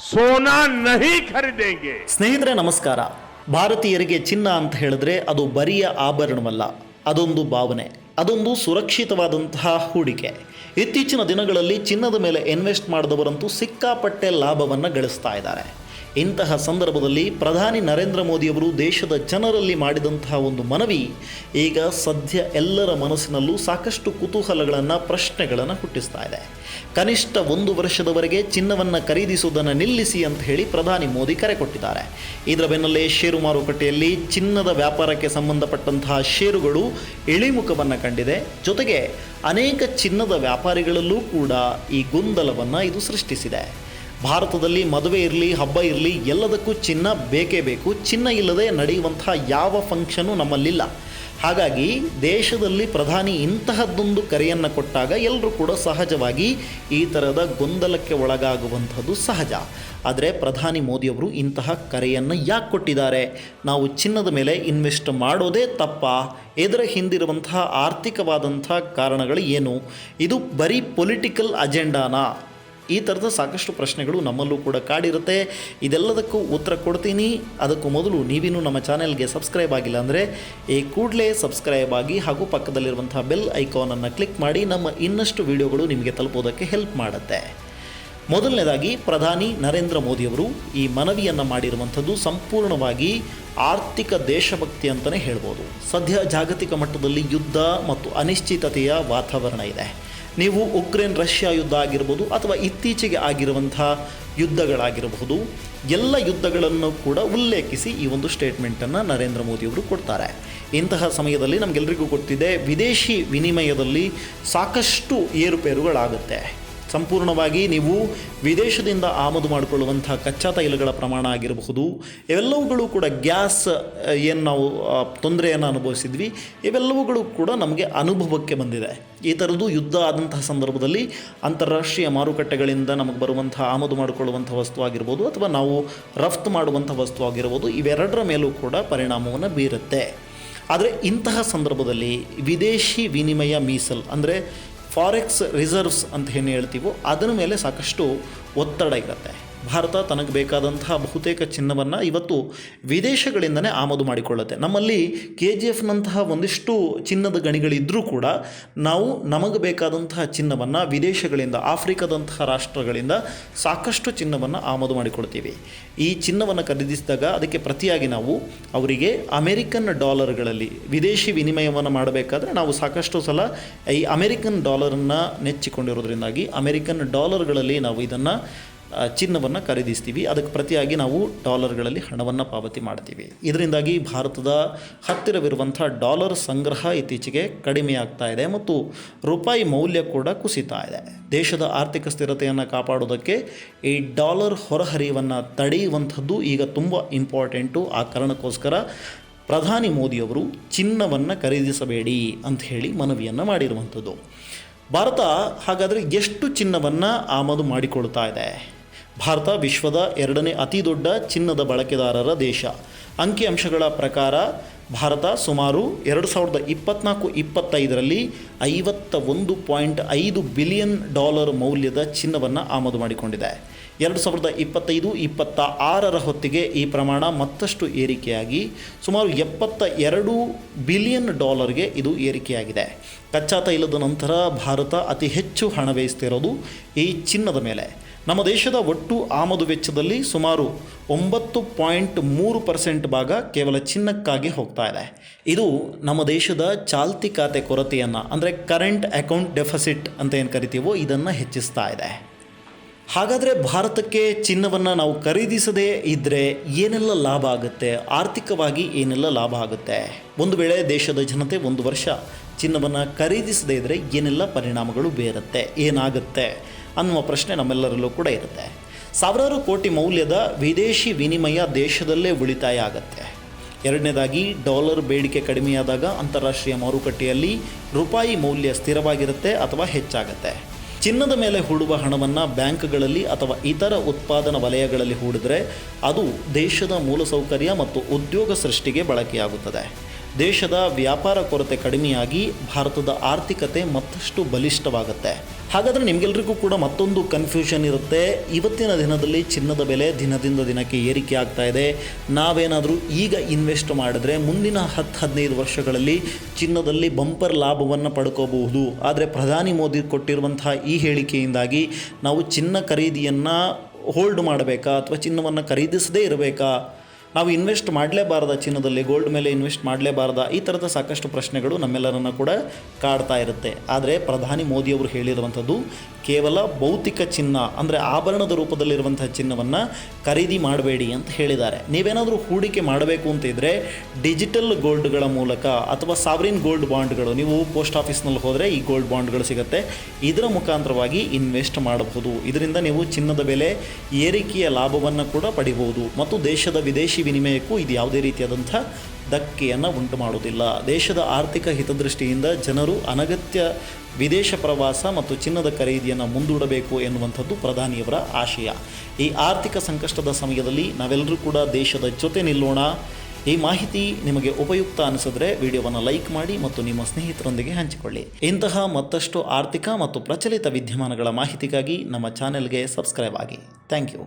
सोना नहीं खरीदेंगे। ಸ್ನೇಹಿತರೆ ನಮಸ್ಕಾರ. ಭಾರತೀಯರಿಗೆ ಚಿನ್ನ ಅಂತ ಹೇಳಿದ್ರೆ ಅದು ಬರಿಯ ಆಭರಣವಲ್ಲ, ಅದೊಂದು ಭಾವನೆ, ಅದೊಂದು ಸುರಕ್ಷಿತವಾದಂತಹ ಹೂಡಿಕೆ. ಇತ್ತೀಚಿನ ದಿನಗಳಲ್ಲಿ ಚಿನ್ನದ ಮೇಲೆ ಇನ್ವೆಸ್ಟ್ ಮಾಡಿದವರಂತೂ ಸಿಕ್ಕಾಪಟ್ಟೆ ಲಾಭವನ್ನು ಗಳಿಸ್ತಾ ಇದ್ದಾರೆ. ಇಂತಹ ಸಂದರ್ಭದಲ್ಲಿ ಪ್ರಧಾನಿ ನರೇಂದ್ರ ಮೋದಿಯವರು ದೇಶದ ಜನರಲ್ಲಿ ಮಾಡಿದಂತಹ ಒಂದು ಮನವಿ ಈಗ ಸದ್ಯ ಎಲ್ಲರ ಮನಸ್ಸಿನಲ್ಲೂ ಸಾಕಷ್ಟು ಕುತೂಹಲಗಳನ್ನು, ಪ್ರಶ್ನೆಗಳನ್ನು ಹುಟ್ಟಿಸ್ತಾ ಇದೆ. ಕನಿಷ್ಠ 1 ವರ್ಷದವರೆಗೆ ಚಿನ್ನವನ್ನು ಖರೀದಿಸುವುದನ್ನು ನಿಲ್ಲಿಸಿ ಅಂತ ಹೇಳಿ ಪ್ರಧಾನಿ ಮೋದಿ ಕರೆ ಕೊಟ್ಟಿದ್ದಾರೆ. ಇದರ ಬೆನ್ನಲ್ಲೇ ಷೇರು ಮಾರುಕಟ್ಟೆಯಲ್ಲಿ ಚಿನ್ನದ ವ್ಯಾಪಾರಕ್ಕೆ ಸಂಬಂಧಪಟ್ಟಂತಹ ಷೇರುಗಳು ಇಳಿಮುಖವನ್ನು ಕಂಡಿದೆ. ಜೊತೆಗೆ ಅನೇಕ ಚಿನ್ನದ ವ್ಯಾಪಾರಿಗಳಲ್ಲೂ ಕೂಡ ಈ ಗೊಂದಲವನ್ನು ಇದು ಸೃಷ್ಟಿಸಿದೆ. ಭಾರತದಲ್ಲಿ ಮದುವೆ ಇರಲಿ, ಹಬ್ಬ ಇರಲಿ, ಎಲ್ಲದಕ್ಕೂ ಚಿನ್ನ ಬೇಕೇ ಬೇಕು. ಚಿನ್ನ ಇಲ್ಲದೆ ನಡೆಯುವಂತಹ ಯಾವ ಫಂಕ್ಷನು ನಮ್ಮಲ್ಲಿಲ್ಲ. ಹಾಗಾಗಿ ದೇಶದಲ್ಲಿ ಪ್ರಧಾನಿ ಇಂತಹದ್ದೊಂದು ಕರೆಯನ್ನು ಕೊಟ್ಟಾಗ ಎಲ್ಲರೂ ಕೂಡ ಸಹಜವಾಗಿ ಈ ಥರದ ಗೊಂದಲಕ್ಕೆ ಒಳಗಾಗುವಂಥದ್ದು ಸಹಜ. ಆದರೆ ಪ್ರಧಾನಿ ಮೋದಿಯವರು ಇಂತಹ ಕರೆಯನ್ನು ಯಾಕೆ ಕೊಟ್ಟಿದ್ದಾರೆ? ನಾವು ಚಿನ್ನದ ಮೇಲೆ ಇನ್ವೆಸ್ಟ್ ಮಾಡೋದೇ ತಪ್ಪಾ? ಇದರ ಹಿಂದಿರುವಂತಹ ಆರ್ಥಿಕವಾದಂಥ ಕಾರಣಗಳು ಏನು? ಇದು ಬರೀ ಪೊಲಿಟಿಕಲ್ ಅಜೆಂಡಾನಾ? ಈ ಥರದ ಸಾಕಷ್ಟು ಪ್ರಶ್ನೆಗಳು ನಮ್ಮಲ್ಲೂ ಕೂಡ ಕಾಡಿರುತ್ತೆ. ಇದೆಲ್ಲದಕ್ಕೂ ಉತ್ತರ ಕೊಡ್ತೀನಿ. ಅದಕ್ಕೂ ಮೊದಲು ನೀವಿನ್ನೂ ನಮ್ಮ ಚಾನೆಲ್ಗೆ ಸಬ್ಸ್ಕ್ರೈಬ್ ಆಗಿಲ್ಲ ಅಂದರೆ ಈ ಕೂಡಲೇ ಸಬ್ಸ್ಕ್ರೈಬ್ ಆಗಿ ಹಾಗೂ ಪಕ್ಕದಲ್ಲಿರುವಂಥ ಬೆಲ್ ಐಕಾನನ್ನು ಕ್ಲಿಕ್ ಮಾಡಿ. ನಮ್ಮ ಇನ್ನಷ್ಟು ವಿಡಿಯೋಗಳು ನಿಮಗೆ ತಲುಪೋದಕ್ಕೆ ಹೆಲ್ಪ್ ಮಾಡುತ್ತೆ. ಮೊದಲನೇದಾಗಿ ಪ್ರಧಾನಿ ನರೇಂದ್ರ ಮೋದಿಯವರು ಈ ಮನವಿಯನ್ನು ಮಾಡಿರುವಂಥದ್ದು ಸಂಪೂರ್ಣವಾಗಿ ಆರ್ಥಿಕ ದೇಶಭಕ್ತಿ ಅಂತಲೇ ಹೇಳ್ಬೋದು. ಸದ್ಯ ಜಾಗತಿಕ ಮಟ್ಟದಲ್ಲಿ ಯುದ್ಧ ಮತ್ತು ಅನಿಶ್ಚಿತತೆಯ ವಾತಾವರಣ ಇದೆ. ನೀವು ಉಕ್ರೇನ್ ರಷ್ಯಾ ಯುದ್ಧ ಆಗಿರ್ಬೋದು ಅಥವಾ ಇತ್ತೀಚೆಗೆ ಆಗಿರುವಂಥ ಯುದ್ಧಗಳಾಗಿರಬಹುದು, ಎಲ್ಲ ಯುದ್ಧಗಳನ್ನು ಕೂಡ ಉಲ್ಲೇಖಿಸಿ ಈ ಒಂದು ಸ್ಟೇಟ್ಮೆಂಟನ್ನು ನರೇಂದ್ರ ಮೋದಿಯವರು ಕೊಡ್ತಾರೆ. ಇಂತಹ ಸಮಯದಲ್ಲಿ ನಮಗೆಲ್ಲರಿಗೂ ಗೊತ್ತಿದೆ, ವಿದೇಶಿ ವಿನಿಮಯದಲ್ಲಿ ಸಾಕಷ್ಟು ಏರುಪೇರುಗಳಾಗುತ್ತೆ. ಸಂಪೂರ್ಣವಾಗಿ ನೀವು ವಿದೇಶದಿಂದ ಆಮದು ಮಾಡಿಕೊಳ್ಳುವಂಥ ಕಚ್ಚಾ ತೈಲಗಳ ಪ್ರಮಾಣ ಆಗಿರಬಹುದು, ಇವೆಲ್ಲವುಗಳು ಕೂಡ ಗ್ಯಾಸ್ ಏನು ನಾವು ತೊಂದರೆಯನ್ನು ಅನುಭವಿಸಿದ್ವಿ, ಇವೆಲ್ಲವುಗಳು ಕೂಡ ನಮಗೆ ಅನುಭವಕ್ಕೆ ಬಂದಿದೆ. ಈ ಥರದ್ದು ಯುದ್ಧ ಆದಂತಹ ಸಂದರ್ಭದಲ್ಲಿ ಅಂತಾರಾಷ್ಟ್ರೀಯ ಮಾರುಕಟ್ಟೆಗಳಿಂದ ನಮಗೆ ಬರುವಂಥ ಆಮದು ಮಾಡಿಕೊಳ್ಳುವಂಥ ವಸ್ತು ಆಗಿರ್ಬೋದು ಅಥವಾ ನಾವು ರಫ್ತು ಮಾಡುವಂಥ ವಸ್ತು ಆಗಿರ್ಬೋದು, ಇವೆರಡರ ಮೇಲೂ ಕೂಡ ಪರಿಣಾಮವನ್ನು ಬೀರುತ್ತೆ. ಆದರೆ ಇಂತಹ ಸಂದರ್ಭದಲ್ಲಿ ವಿದೇಶಿ ವಿನಿಮಯ ಮೀಸಲು ಅಂದರೆ ಫಾರೆಕ್ಸ್ ರಿಸರ್ವ್ಸ್ ಅಂತ ಏನು ಹೇಳ್ತೀವೋ ಅದರ ಮೇಲೆ ಸಾಕಷ್ಟು ಒತ್ತಡ ಇರುತ್ತೆ. ಭಾರತ ತನಗೆ ಬೇಕಾದಂತಹ ಬಹುತೇಕ ಚಿನ್ನವನ್ನು ಇವತ್ತು ವಿದೇಶಗಳಿಂದಲೇ ಆಮದು ಮಾಡಿಕೊಳ್ಳುತ್ತೆ. ನಮ್ಮಲ್ಲಿ KGFನಂತಹ ಒಂದಿಷ್ಟು ಚಿನ್ನದ ಗಣಿಗಳಿದ್ದರೂ ಕೂಡ ನಾವು ನಮಗೆ ಬೇಕಾದಂತಹ ಚಿನ್ನವನ್ನು ವಿದೇಶಗಳಿಂದ, ಆಫ್ರಿಕಾದಂತಹ ರಾಷ್ಟ್ರಗಳಿಂದ ಸಾಕಷ್ಟು ಚಿನ್ನವನ್ನು ಆಮದು ಮಾಡಿಕೊಳ್ತೀವಿ. ಈ ಚಿನ್ನವನ್ನು ಖರೀದಿಸಿದಾಗ ಅದಕ್ಕೆ ಪ್ರತಿಯಾಗಿ ನಾವು ಅವರಿಗೆ ಅಮೆರಿಕನ್ ಡಾಲರ್ಗಳಲ್ಲಿ ವಿದೇಶಿ ವಿನಿಮಯವನ್ನು ಮಾಡಬೇಕಾದ್ರೆ ನಾವು ಸಾಕಷ್ಟು ಸಲ ಈ ಅಮೆರಿಕನ್ ಡಾಲರನ್ನು ನೆಚ್ಚಿಕೊಂಡಿರೋದ್ರಿಂದಾಗಿ ಅಮೆರಿಕನ್ ಡಾಲರ್ಗಳಲ್ಲಿ ನಾವು ಇದನ್ನು ಚಿನ್ನವನ್ನು ಖರೀದಿಸ್ತೀವಿ. ಅದಕ್ಕೆ ಪ್ರತಿಯಾಗಿ ನಾವು ಡಾಲರ್ಗಳಲ್ಲಿ ಹಣವನ್ನು ಪಾವತಿ ಮಾಡ್ತೀವಿ. ಇದರಿಂದಾಗಿ ಭಾರತದ ಹತ್ತಿರವಿರುವಂಥ ಡಾಲರ್ ಸಂಗ್ರಹ ಇತ್ತೀಚೆಗೆ ಕಡಿಮೆಯಾಗ್ತಾ ಇದೆ ಮತ್ತು ರೂಪಾಯಿ ಮೌಲ್ಯ ಕೂಡ ಕುಸಿತಾ ಇದೆ. ದೇಶದ ಆರ್ಥಿಕ ಸ್ಥಿರತೆಯನ್ನು ಕಾಪಾಡೋದಕ್ಕೆ ಈ ಡಾಲರ್ ಹೊರಹರಿವನ್ನು ತಡೆಯುವಂಥದ್ದು ಈಗ ತುಂಬ ಇಂಪಾರ್ಟೆಂಟು. ಆ ಕಾರಣಕ್ಕೋಸ್ಕರ ಪ್ರಧಾನಿ ಮೋದಿಯವರು ಚಿನ್ನವನ್ನು ಖರೀದಿಸಬೇಡಿ ಅಂತ ಹೇಳಿ ಮನವಿಯನ್ನು ಮಾಡಿರುವಂಥದ್ದು. ಭಾರತ ಹಾಗಾದರೆ ಎಷ್ಟು ಚಿನ್ನವನ್ನು ಆಮದು ಮಾಡಿಕೊಳ್ತಾ ಇದೆ? ಭಾರತ ವಿಶ್ವದ 2ನೇ ಅತಿ ದೊಡ್ಡ ಚಿನ್ನದ ಬಳಕೆದಾರರ ದೇಶ. ಅಂಕಿಅಂಶಗಳ ಪ್ರಕಾರ ಭಾರತ ಸುಮಾರು 2024-25ರಲ್ಲಿ $51.5 ಬಿಲಿಯನ್ ಮೌಲ್ಯದ ಚಿನ್ನವನ್ನು ಆಮದು ಮಾಡಿಕೊಂಡಿದೆ. 2025-26ರ ಹೊತ್ತಿಗೆ ಈ ಪ್ರಮಾಣ ಮತ್ತಷ್ಟು ಏರಿಕೆಯಾಗಿ ಸುಮಾರು $72 ಬಿಲಿಯನ್ ಇದು ಏರಿಕೆಯಾಗಿದೆ. ಕಚ್ಚಾ ತೈಲದ ನಂತರ ಭಾರತ ಅತಿ ಹೆಚ್ಚು ಹಣ ವ್ಯಯಿಸ್ತಿರೋದು ಈ ಚಿನ್ನದ ಮೇಲೆ. ನಮ್ಮ ದೇಶದ ಒಟ್ಟು ಆಮದು ವೆಚ್ಚದಲ್ಲಿ ಸುಮಾರು 9.3% ಭಾಗ ಕೇವಲ ಚಿನ್ನಕ್ಕಾಗಿ ಹೋಗ್ತಾ ಇದೆ. ಇದು ನಮ್ಮ ದೇಶದ ಚಾಲ್ತಿ ಖಾತೆ ಕೊರತೆಯನ್ನು ಅಂದರೆ ಕರೆಂಟ್ ಅಕೌಂಟ್ ಡೆಫಿಸಿಟ್ ಅಂತ ಏನು ಕರಿತೀವೋ ಇದನ್ನು ಹೆಚ್ಚಿಸ್ತಾ ಇದೆ. ಹಾಗಾದರೆ ಭಾರತಕ್ಕೆ ಚಿನ್ನವನ್ನು ನಾವು ಖರೀದಿಸದೇ ಇದ್ದರೆ ಏನೆಲ್ಲ ಲಾಭ ಆಗುತ್ತೆ? ಆರ್ಥಿಕವಾಗಿ ಏನೆಲ್ಲ ಲಾಭ ಆಗುತ್ತೆ? ಒಂದು ವೇಳೆ ದೇಶದ ಜನತೆ 1 ವರ್ಷ ಚಿನ್ನವನ್ನು ಖರೀದಿಸದೇ ಇದ್ದರೆ ಏನೆಲ್ಲ ಪರಿಣಾಮಗಳು ಬೀರುತ್ತೆ, ಏನಾಗುತ್ತೆ ಅನ್ನುವ ಪ್ರಶ್ನೆ ನಮ್ಮೆಲ್ಲರಲ್ಲೂ ಕೂಡ ಇರುತ್ತೆ. ಸಾವಿರಾರು ಕೋಟಿ ಮೌಲ್ಯದ ವಿದೇಶಿ ವಿನಿಮಯ ದೇಶದಲ್ಲೇ ಉಳಿತಾಯ ಆಗುತ್ತೆ. ಎರಡನೇದಾಗಿ ಡಾಲರ್ ಬೇಡಿಕೆ ಕಡಿಮೆಯಾದಾಗ ಅಂತಾರಾಷ್ಟ್ರೀಯ ಮಾರುಕಟ್ಟೆಯಲ್ಲಿ ರೂಪಾಯಿ ಮೌಲ್ಯ ಸ್ಥಿರವಾಗಿರುತ್ತೆ ಅಥವಾ ಹೆಚ್ಚಾಗುತ್ತೆ. ಚಿನ್ನದ ಮೇಲೆ ಹೂಡುವ ಹಣವನ್ನು ಬ್ಯಾಂಕ್ಗಳಲ್ಲಿ ಅಥವಾ ಇತರ ಉತ್ಪಾದನಾ ವಲಯಗಳಲ್ಲಿ ಹೂಡಿದರೆ ಅದು ದೇಶದ ಮೂಲಸೌಕರ್ಯ ಮತ್ತು ಉದ್ಯೋಗ ಸೃಷ್ಟಿಗೆ ಬಳಕೆಯಾಗುತ್ತದೆ. ದೇಶದ ವ್ಯಾಪಾರ ಕೊರತೆ ಕಡಿಮೆಯಾಗಿ ಭಾರತದ ಆರ್ಥಿಕತೆ ಮತ್ತಷ್ಟು ಬಲಿಷ್ಠವಾಗುತ್ತೆ. ಹಾಗಾದರೆ ನಿಮಗೆಲ್ಲರಿಗೂ ಕೂಡ ಮತ್ತೊಂದು ಕನ್ಫ್ಯೂಷನ್ ಇರುತ್ತೆ. ಇವತ್ತಿನ ದಿನದಲ್ಲಿ ಚಿನ್ನದ ಬೆಲೆ ದಿನದಿಂದ ದಿನಕ್ಕೆ ಏರಿಕೆ ಆಗ್ತಾ ಇದೆ. ನಾವೇನಾದರೂ ಈಗ ಇನ್ವೆಸ್ಟ್ ಮಾಡಿದ್ರೆ ಮುಂದಿನ 10-15 ವರ್ಷಗಳಲ್ಲಿ ಚಿನ್ನದಲ್ಲಿ ಬಂಪರ್ ಲಾಭವನ್ನು ಪಡ್ಕೋಬಹುದು. ಆದರೆ ಪ್ರಧಾನಿ ಮೋದಿ ಕೊಟ್ಟಿರುವಂತಹ ಈ ಹೇಳಿಕೆಯಿಂದಾಗಿ ನಾವು ಚಿನ್ನ ಖರೀದಿಯನ್ನು ಹೋಲ್ಡ್ ಮಾಡಬೇಕಾ ಅಥವಾ ಚಿನ್ನವನ್ನು ಖರೀದಿಸದೇ ಇರಬೇಕಾ, ನಾವು ಇನ್ವೆಸ್ಟ್ ಮಾಡಲೇಬಾರ್ದ, ಚಿನ್ನದಲ್ಲಿ ಗೋಲ್ಡ್ ಮೇಲೆ ಇನ್ವೆಸ್ಟ್ ಮಾಡಲೇಬಾರ್ದ, ಈ ಥರದ ಸಾಕಷ್ಟು ಪ್ರಶ್ನೆಗಳು ನಮ್ಮೆಲ್ಲರನ್ನು ಕೂಡ ಕಾಡ್ತಾ ಇರುತ್ತೆ. ಆದರೆ ಪ್ರಧಾನಿ ಮೋದಿಯವರು ಹೇಳಿರುವಂಥದ್ದು ಕೇವಲ ಭೌತಿಕ ಚಿನ್ನ ಅಂದರೆ ಆಭರಣದ ರೂಪದಲ್ಲಿರುವಂಥ ಚಿನ್ನವನ್ನು ಖರೀದಿ ಮಾಡಬೇಡಿ ಅಂತ ಹೇಳಿದ್ದಾರೆ. ನೀವೇನಾದರೂ ಹೂಡಿಕೆ ಮಾಡಬೇಕು ಅಂತ ಇದ್ದರೆ ಡಿಜಿಟಲ್ ಗೋಲ್ಡ್ಗಳ ಮೂಲಕ ಅಥವಾ ಸಾವರಿನ್ ಗೋಲ್ಡ್ ಬಾಂಡ್ಗಳು, ನೀವು ಪೋಸ್ಟ್ ಆಫೀಸ್ನಲ್ಲಿ ಹೋದರೆ ಈ ಗೋಲ್ಡ್ ಬಾಂಡ್ಗಳು ಸಿಗುತ್ತೆ, ಇದರ ಮುಖಾಂತರವಾಗಿ ಇನ್ವೆಸ್ಟ್ ಮಾಡಬಹುದು. ಇದರಿಂದ ನೀವು ಚಿನ್ನದ ಬೆಲೆ ಏರಿಕೆಯ ಲಾಭವನ್ನು ಕೂಡ ಪಡಿಬಹುದು ಮತ್ತು ದೇಶದ ವಿದೇಶಿ ವಿನಿಮಯಕ್ಕೂ ಇದು ಯಾವುದೇ ರೀತಿಯಾದಂಥ ಧಕ್ಕೆಯನ್ನು ಉಂಟು ಮಾಡುವುದಿಲ್ಲ. ದೇಶದ ಆರ್ಥಿಕ ಹಿತದೃಷ್ಟಿಯಿಂದ ಜನರು ಅನಗತ್ಯ ವಿದೇಶ ಪ್ರವಾಸ ಮತ್ತು ಚಿನ್ನದ ಖರೀದಿಯನ್ನು ಮುಂದೂಡಬೇಕು ಎನ್ನುವಂಥದ್ದು ಪ್ರಧಾನಿಯವರ ಆಶಯ. ಈ ಆರ್ಥಿಕ ಸಂಕಷ್ಟದ ಸಮಯದಲ್ಲಿ ನಾವೆಲ್ಲರೂ ಕೂಡ ದೇಶದ ಜೊತೆ ನಿಲ್ಲೋಣ. ಈ ಮಾಹಿತಿ ನಿಮಗೆ ಉಪಯುಕ್ತ ಅನಿಸಿದ್ರೆ ವಿಡಿಯೋವನ್ನು ಲೈಕ್ ಮಾಡಿ ಮತ್ತು ನಿಮ್ಮ ಸ್ನೇಹಿತರೊಂದಿಗೆ ಹಂಚಿಕೊಳ್ಳಿ. ಇಂತಹ ಮತ್ತಷ್ಟು ಆರ್ಥಿಕ ಮತ್ತು ಪ್ರಚಲಿತ ವಿದ್ಯಮಾನಗಳ ಮಾಹಿತಿಗಾಗಿ ನಮ್ಮ ಚಾನೆಲ್ಗೆ ಸಬ್ಸ್ಕ್ರೈಬ್ ಆಗಿ. Thank you.